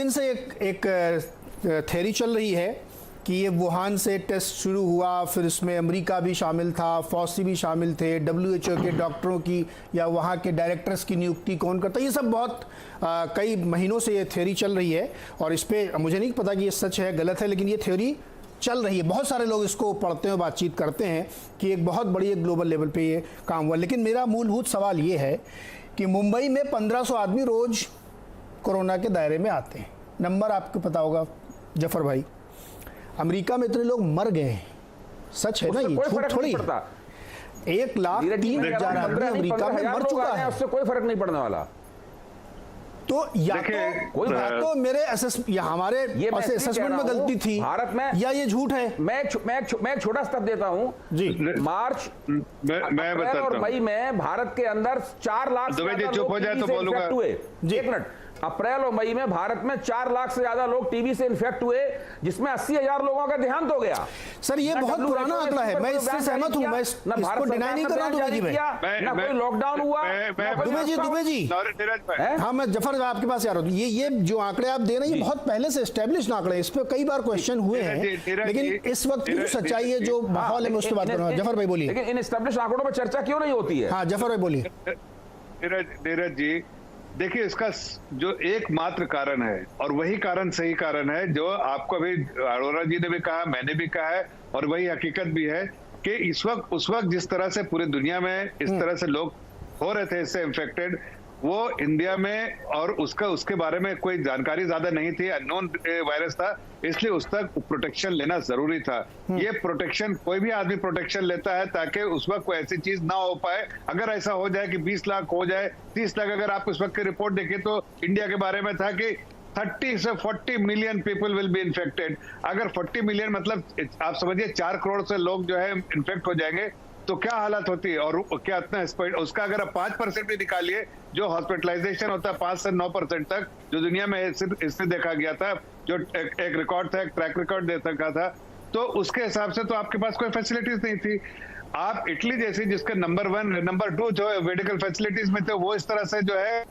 दिन से एक थ्योरी चल रही है कि ये वुहान से टेस्ट शुरू हुआ, फिर इसमें अमेरिका भी शामिल था, फॉसी भी शामिल थे, WHO के डॉक्टरों की या वहाँ के डायरेक्टर्स की नियुक्ति कौन करता है, ये सब बहुत कई महीनों से ये थ्योरी चल रही है। और इस पर मुझे नहीं पता कि ये सच है गलत है, लेकिन ये थ्योरी चल रही है। बहुत सारे लोग इसको पढ़ते हैं, बातचीत करते हैं कि एक बहुत बड़ी एक ग्लोबल लेवल पे ये काम हुआ। लेकिन मेरा मूलभूत सवाल ये है कि मुंबई में 1500 आदमी रोज कोरोना के दायरे में आते हैं। नंबर आपको पता होगा जफर भाई, अमेरिका में इतने लोग मर गए हैं, सच है ना, ये झूठ थोड़ी है। 1,03,000 आदमी अमेरिका में मर चुका है, उससे कोई फर्क नहीं पड़ने वाला। तो या तो मेरे हमारे असेसमेंट में गलती थी भारत में, या ये झूठ है। मैं एक छोटा स्टेप देता हूं जी। मार्च अप्रैल और मई में भारत के अंदर 4 लाख चुप हो जाए तो बोलूंगा। एक मिनट, अप्रैल और मई में भारत में 4 लाख से ज्यादा लोग टीबी से इन्फेक्ट हुए, जिसमें 80,000 लोगों का देहांत हो गया। सर ये बहुत पुराना आंकड़ा है, मैं इससे सहमत हूं, मैं इसको डिनाई नहीं कर रहा हूं दुबे जी। ना कोई लॉकडाउन हुआ। दुबे जी हाँ, मैं जफर आपके पास आ रहा हूँ। ये जो आंकड़े आप दे रहे हैं ये बहुत पहले से एस्टेब्लिश्ड आंकड़े हैं, इस पर कई बार क्वेश्चन हुए हैं, लेकिन इस वक्त की जो सच्चाई है, जो माहौल है, मैं उसकी बात कर रहा हूँ। जफर भाई बोलिए। लेकिन इन एस्टेब्लिश्ड आंकड़ों पर चर्चा क्यों नहीं होती है? हाँ जफर भाई बोलिए। नीरज जी देखिए, इसका जो एकमात्र कारण है, और वही कारण सही कारण है, जो आपको अभी अरोड़ा जी ने भी कहा, मैंने भी कहा है, और वही हकीकत भी है कि उस वक्त जिस तरह से पूरी दुनिया में इस तरह से लोग हो रहे थे इससे इन्फेक्टेड, वो इंडिया में और उसके बारे में कोई जानकारी ज्यादा नहीं थी, अननोन वायरस था, इसलिए उस तक प्रोटेक्शन लेना जरूरी था। ये प्रोटेक्शन कोई भी आदमी प्रोटेक्शन लेता है ताकि उस वक्त कोई ऐसी चीज ना हो पाए। अगर ऐसा हो जाए कि 20 लाख हो जाए, 30 लाख, अगर आप उस वक्त की रिपोर्ट देखें तो इंडिया के बारे में था कि 30 से 40 million people will be infected. अगर 40 मिलियन मतलब आप समझिए 4 करोड़ से लोग जो है इन्फेक्ट हो जाएंगे तो क्या हालत होती है। और क्या इतना स्पीड, उसका अगर आप 5% भी निकालिए, जो हॉस्पिटलाइजेशन होता है 5 से 9% तक, जो दुनिया में इससे देखा गया था, जो एक रिकॉर्ड था, एक ट्रैक रिकॉर्ड दे सका था, तो उसके हिसाब से तो आपके पास कोई फैसिलिटीज नहीं थी। आप इटली जैसी जिसके नंबर 1 नंबर 2 जो है मेडिकल फैसिलिटीज में थे, वो इस तरह से जो है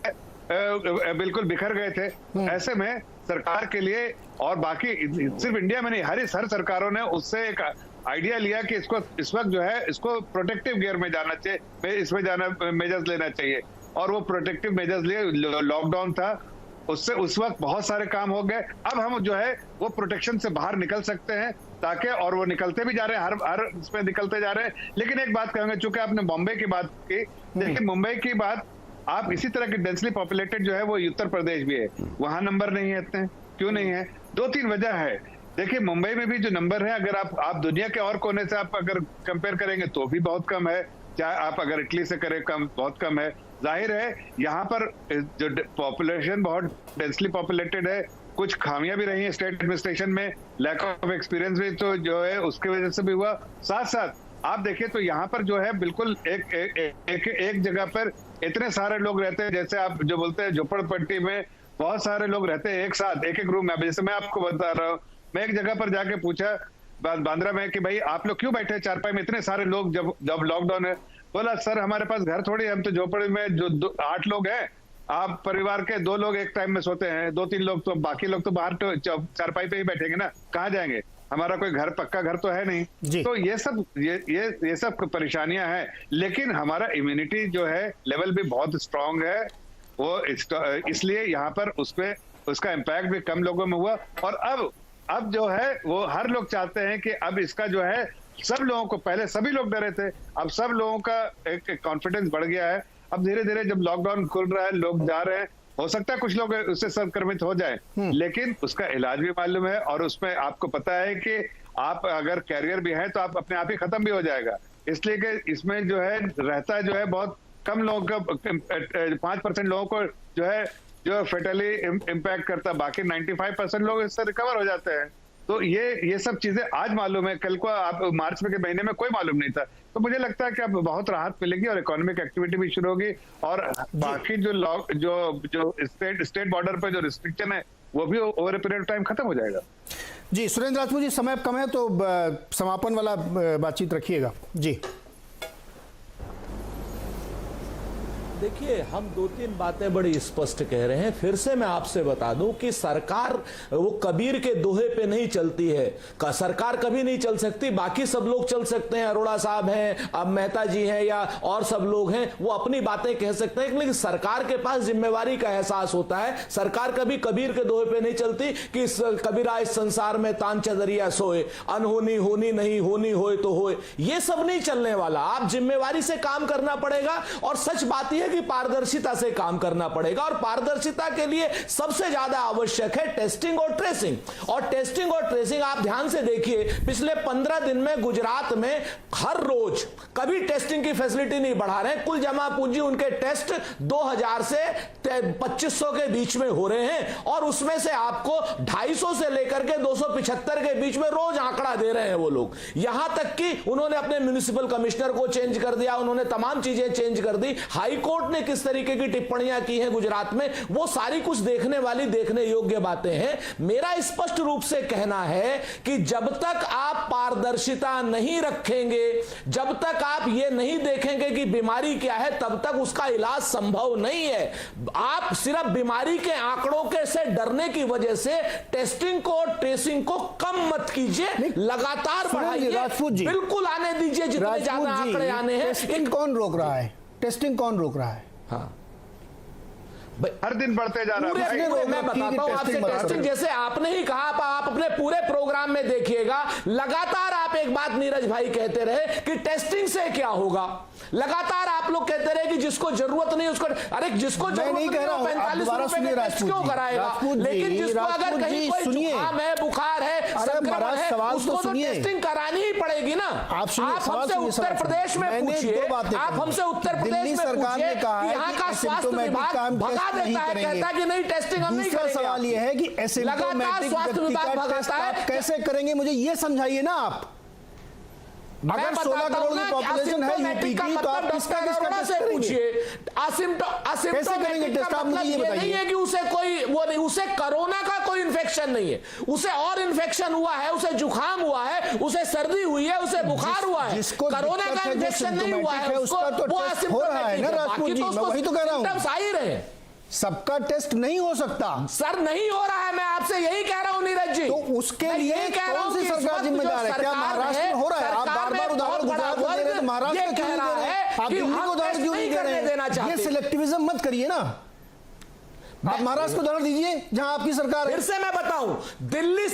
बिल्कुल बिखर गए थे। ऐसे में सरकार के लिए, और बाकी सिर्फ इंडिया में नहीं, हर सरकारों ने उससे एक आइडिया लिया कि इसको इस वक्त जो है इसको प्रोटेक्टिव गियर में जाना चाहिए, इसमें जाना मेजर्स लेना चाहिए, और वो प्रोटेक्टिव मेजर्स लिए। लॉकडाउन था, उससे उस वक्त बहुत सारे काम हो गए। अब हम जो है वो प्रोटेक्शन से बाहर निकल सकते हैं, ताकि, और वो निकलते भी जा रहे हैं, हर इसमें निकलते जा रहे हैं। लेकिन एक बात कहूंगा, चूंकि आपने बॉम्बे की बात की, देखिए मुंबई की बात, आप इसी तरह की डेंसली पॉपुलेटेड जो है वो उत्तर प्रदेश भी है, वहां नंबर नहीं है इतने। क्यों नहीं है? 2-3 वजह है। देखिए मुंबई में भी जो नंबर है, अगर आप दुनिया के और कोने से आप अगर कंपेयर करेंगे तो भी बहुत कम है, चाहे आप अगर इटली से करें बहुत कम है। जाहिर है यहाँ पर जो पॉपुलेशन बहुत डेंसली पॉपुलेटेड है, कुछ खामियां भी रही हैं स्टेट एडमिनिस्ट्रेशन में, लैक ऑफ एक्सपीरियंस भी तो जो है उसके वजह से भी हुआ। साथ साथ आप देखिए तो यहाँ पर जो है बिल्कुल एक जगह पर इतने सारे लोग रहते हैं, जैसे आप जो बोलते हैं झोपड़पट्टी में बहुत सारे लोग रहते हैं एक साथ, एक रूम में। जैसे मैं आपको बता रहा हूँ, मैं एक जगह पर जाके पूछा बांद्रा में कि भाई आप लोग क्यों बैठे चारपाई में, इतने सारे लोग जब लॉकडाउन है? बोला सर हमारे पास घर थोड़ी, हम तो झोपड़ी में जो 8 लोग हैं, आप परिवार के 2 लोग एक टाइम में सोते हैं, 2-3 लोग, तो बाकी लोग तो बाहर तो चारपाई पे ही बैठेंगे ना, कहाँ जाएंगे? हमारा कोई घर, पक्का घर तो है नहीं। तो ये सब परेशानियां हैं। लेकिन हमारा इम्यूनिटी जो है लेवल भी बहुत स्ट्रांग है, वो इसलिए यहाँ पर उसका इम्पैक्ट भी कम लोगों में हुआ। और अब जो है वो हर लोग चाहते हैं कि अब इसका जो है सब लोगों को, पहले सभी लोग डरे थे, अब सब लोगों का एक कॉन्फिडेंस बढ़ गया है। अब धीरे धीरे जब लॉकडाउन खुल रहा है, लोग जा रहे हैं, हो सकता है कुछ लोग उससे संक्रमित हो जाए, लेकिन उसका इलाज भी मालूम है, और उसमें आपको पता है कि आप अगर कैरियर भी है तो आप अपने आप ही खत्म भी हो जाएगा। इसलिए कि इसमें जो है रहता जो है बहुत कम लोगों का, 5% लोगों को जो फेटली इम्पैक्ट करता है, बाकी 95% लोग इससे रिकवर हो जाते हैं। तो ये सब चीजें आज मालूम है, कल को आप मार्च के महीने में कोई मालूम नहीं था। तो मुझे लगता है कि अब बहुत राहत मिलेगी और इकोनॉमिक एक्टिविटी भी शुरू होगी, और बाकी जो स्टेट बॉर्डर पे जो रिस्ट्रिक्शन है वो भी over a period of time खत्म हो जाएगा। जी सुरेंद्र राजपूत जी, समय कम है तो समापन वाला बातचीत रखिएगा जी। देखिए, हम 2-3 बातें बड़ी स्पष्ट कह रहे हैं। फिर से मैं आपसे बता दूं कि सरकार वो कबीर के दोहे पे नहीं चलती है। सरकार कभी नहीं चल सकती, बाकी सब लोग चल सकते हैं, अरोड़ा साहब हैं, अब मेहता जी हैं या और सब लोग हैं, वो अपनी बातें कह सकते हैं, लेकिन सरकार के पास जिम्मेवारी का एहसास होता है। सरकार कभी कबीर के दोहे पे नहीं चलती कि कबीरा इस संसार में तान चदरिया सोए, अनहोनी होनी नहीं, होनी होए तो होए, ये सब नहीं चलने वाला। आप जिम्मेवारी से काम करना पड़ेगा और सच बात यह है कि पारदर्शिता से काम करना पड़ेगा, और पारदर्शिता के लिए सबसे ज्यादा आवश्यक है टेस्टिंग और ट्रेसिंग। और टेस्टिंग और ट्रेसिंग आप ध्यान से देखिए, पिछले 15 दिन में गुजरात में हर रोज कभी टेस्टिंग की फैसिलिटी नहीं बढ़ा रहे, कुल जमा पूंजी उनके टेस्ट 2000 से 2500 के बीच में हो रहे हैं, और उसमें से आपको 250 से लेकर के 275 के बीच में रोज आंकड़ा दे रहे हैं वो लोग। यहां तक कि उन्होंने अपने म्युनिसिपल कमिश्नर को चेंज कर दिया, उन्होंने तमाम चीजें चेंज कर दी। हाई कोर्ट ने किस तरीके की टिप्पणियां की हैं गुजरात में, वो सारी कुछ देखने वाली, देखने योग्य बातें हैं। मेरा स्पष्ट रूप से कहना है कि जब तक आप पारदर्शिता नहीं रखेंगे, जब तक आप ये नहीं देखेंगे कि बीमारी क्या है, तब तक उसका इलाज संभव नहीं है। आप सिर्फ बीमारी के आंकड़ों के से डरने की वजह से टेस्टिंग को, ट्रेसिंग को कम मत कीजिए, लगातार बढ़ाइए, राजपूत जी, बिल्कुल आने दीजिए जितने ज्यादा आंकड़े आने हैं। टेस्टिंग कौन रोक रहा है? टेस्टिंग कौन रोक रहा है? हाँ, हर दिन बढ़ते जा रहा है। मैं बताता हूं आपसे, टेस्टिंग जैसे आपने ही कहा, आप अपने पूरे प्रोग्राम में देखिएगा, लगातार आप एक बात नीरज भाई कहते रहे कि टेस्टिंग से क्या होगा। लगातार आप लोग कहते रहे कि जिसको जरूरत नहीं उसको, अरे जिसको जरूरत नहीं 45 रुपए का टेस्ट क्यों कराएगा, लेकिन जिसको अगर कहीं कोई जुकाम है, बुखार है, संक्रमण है, उसको तो टेस्टिंग करानी ही पड़ेगी ना। आप हमसे उत्तर प्रदेश में पूछिए, आप हमसे उत्तर प्रदेश में पूछिए कि यहाँ का स्वास्थ्य विभाग भगा देता है, कहता है कि नहीं टेस्टिंग हम नहीं करेंगे। सवाल यह है कि एसिम्प्टोमेटिक स्वास्थ्य विभाग भगाता है, कैसे करेंगे, मुझे ये समझाइए ना आप। अगर 16 करोड़ की पॉपुलेशन है यूपी की, तो आप किसका टेस्ट करेंगे? कैसे करेंगे टेस्ट? आप मुझे ये बताइए। नहीं है कि उसे कोई वो नहीं, उसे कोरोना का कोई इन्फेक्शन नहीं है, उसे और इन्फेक्शन हुआ है, उसे जुकाम हुआ है, उसे सर्दी हुई है, उसे बुखार हुआ है, कोरोना का इन्फेक्शन नहीं हुआ है, उसको वो असिम्प्टोमेटिक है। बाकी तो उसको वही तो कह रहा हूं, सिम्पटम्स आ ही रहे हैं। सबका टेस्ट नहीं हो सकता सर, नहीं हो रहा है, मैं आपसे यही कह रहा हूं नीरज जी। तो उसके लिए कौन सी सरकार जिम्मेदार है? क्या महाराष्ट्र में हो रहा है? आप बार बार उदाहरण गुजरात को दे रहे हैं, तो महाराष्ट्र में क्यों नहीं दे रहे हैं? आप दिल्ली को उदाहरण क्यों नहीं दे रहे हैं? ये सिलेक्टिविज्म मत करिए ना। आप महाराष्ट्र को उदाहरण दीजिए जहां आपकी सरकार है। फिर से मैं बताऊं, दिल्ली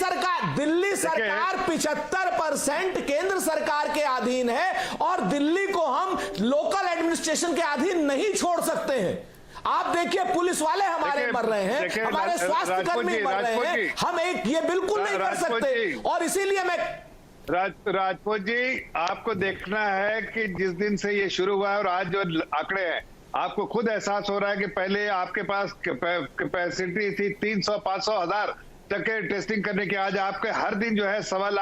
सरकार 75% केंद्र सरकार के अधीन है, और दिल्ली को हम लोकल एडमिनिस्ट्रेशन के अधीन नहीं छोड़ सकते हैं। आप देखिए, पुलिस वाले हमारे मर रहे हैं, हमारे स्वास्थ्य कर्मी मर रहे हैं, हम एक ये बिल्कुल नहीं कर सकते। और इसीलिए मैं राजपूत जी, आपको देखना है कि जिस दिन से ये शुरू हुआ है और आज जो आंकड़े हैं, आपको खुद एहसास हो रहा है कि पहले आपके पास कैपेसिटी थी 300, 500, 1000 तक के टेस्टिंग करने की, आज आपके हर दिन जो है 1.25 लाख